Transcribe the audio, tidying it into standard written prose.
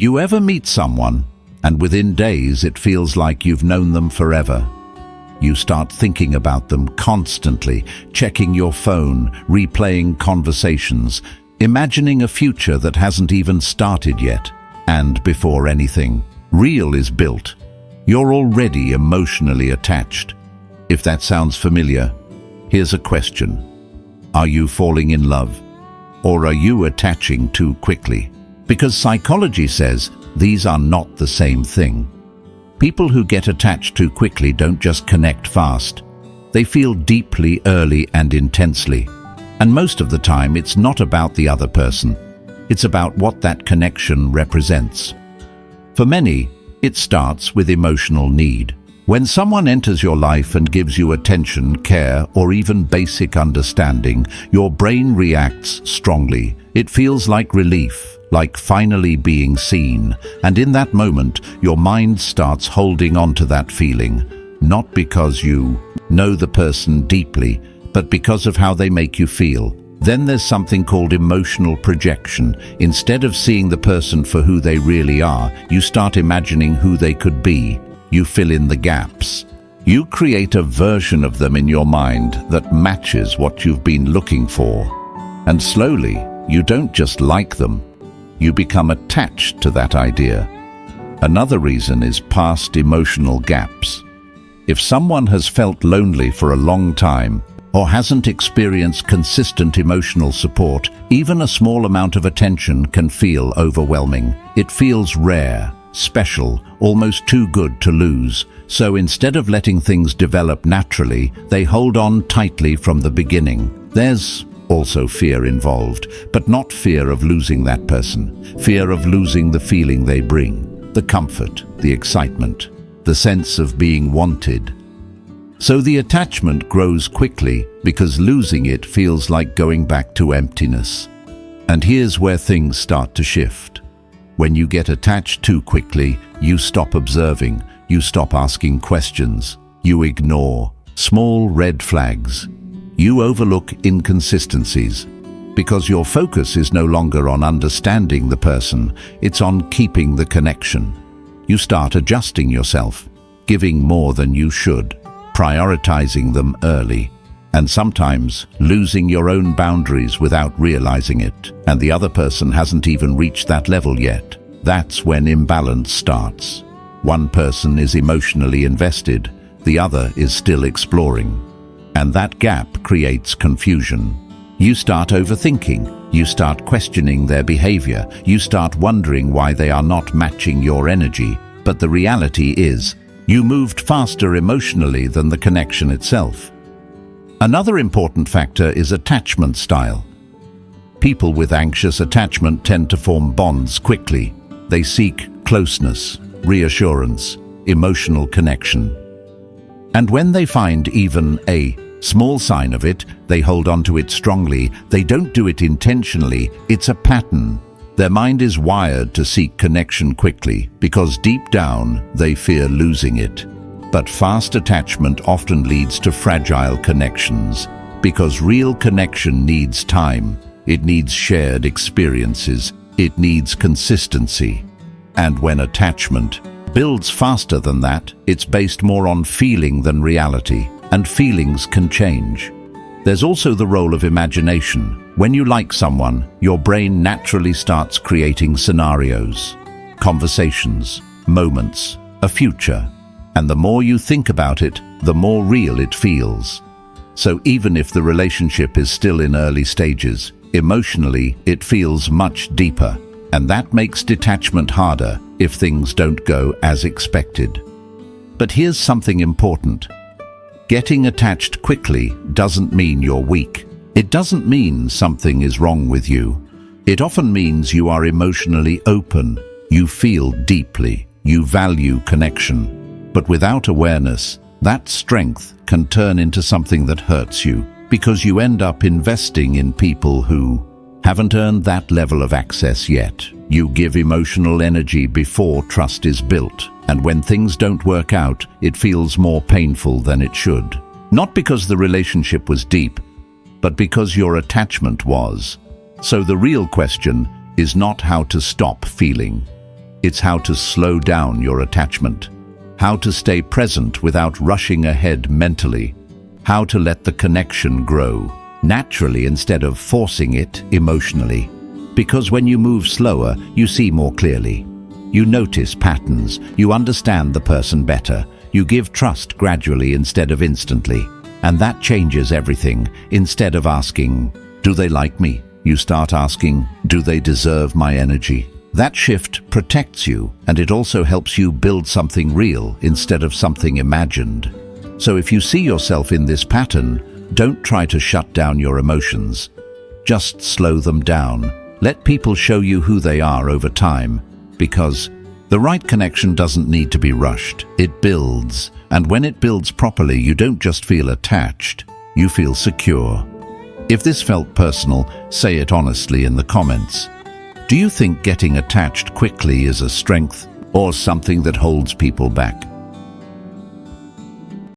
You ever meet someone, and within days it feels like you've known them forever? You start thinking about them constantly, checking your phone, replaying conversations, imagining a future that hasn't even started yet. And before anything real is built, you're already emotionally attached. If that sounds familiar, here's a question. Are you falling in love? Or are you attaching too quickly? Because psychology says these are not the same thing. People who get attached too quickly don't just connect fast. They feel deeply, early, and intensely. And most of the time, it's not about the other person. It's about what that connection represents. For many, it starts with emotional need. When someone enters your life and gives you attention, care, or even basic understanding, your brain reacts strongly. It feels like relief, like finally being seen. And in that moment, your mind starts holding on to that feeling, not because you know the person deeply, but because of how they make you feel. Then there's something called emotional projection. Instead of seeing the person for who they really are, you start imagining who they could be. You fill in the gaps. You create a version of them in your mind that matches what you've been looking for. And slowly, you don't just like them, you become attached to that idea. Another reason is past emotional gaps. If someone has felt lonely for a long time, or hasn't experienced consistent emotional support, even a small amount of attention can feel overwhelming. It feels rare, special, almost too good to lose. So instead of letting things develop naturally, they hold on tightly from the beginning. There's also fear involved, but not fear of losing that person. Fear of losing the feeling they bring, the comfort, the excitement, the sense of being wanted. So the attachment grows quickly because losing it feels like going back to emptiness. And here's where things start to shift. When you get attached too quickly, you stop observing, you stop asking questions, you ignore small red flags, you overlook inconsistencies, because your focus is no longer on understanding the person, it's on keeping the connection. You start adjusting yourself, giving more than you should, prioritizing them early, and sometimes losing your own boundaries without realizing it, and the other person hasn't even reached that level yet. That's when imbalance starts. One person is emotionally invested, the other is still exploring. And that gap creates confusion. You start overthinking, you start questioning their behavior, you start wondering why they are not matching your energy. But the reality is, you moved faster emotionally than the connection itself. Another important factor is attachment style. People with anxious attachment tend to form bonds quickly. They seek closeness, reassurance, emotional connection. And when they find even a small sign of it, they hold on to it strongly. They don't do it intentionally, it's a pattern. Their mind is wired to seek connection quickly because deep down they fear losing it. But fast attachment often leads to fragile connections because real connection needs time. It needs shared experiences. It needs consistency. And when attachment builds faster than that, it's based more on feeling than reality, and feelings can change. There's also the role of imagination. When you like someone, your brain naturally starts creating scenarios, conversations, moments, a future. And the more you think about it, the more real it feels. So even if the relationship is still in early stages, emotionally it feels much deeper. And that makes detachment harder if things don't go as expected. But here's something important. Getting attached quickly doesn't mean you're weak. It doesn't mean something is wrong with you. It often means you are emotionally open, you feel deeply, you value connection. But without awareness, that strength can turn into something that hurts you, because you end up investing in people who haven't earned that level of access yet. You give emotional energy before trust is built, and when things don't work out, it feels more painful than it should. Not because the relationship was deep, but because your attachment was. So the real question is not how to stop feeling. It's how to slow down your attachment, how to stay present without rushing ahead mentally, how to let the connection grow naturally instead of forcing it emotionally. Because when you move slower, you see more clearly. You notice patterns, you understand the person better, you give trust gradually instead of instantly. And that changes everything. Instead of asking, "Do they like me?" you start asking, "Do they deserve my energy?" That shift protects you, and it also helps you build something real instead of something imagined. So if you see yourself in this pattern, don't try to shut down your emotions. Just slow them down. Let people show you who they are over time, because the right connection doesn't need to be rushed. It builds, and when it builds properly, you don't just feel attached, you feel secure. If this felt personal, say it honestly in the comments. Do you think getting attached quickly is a strength or something that holds people back?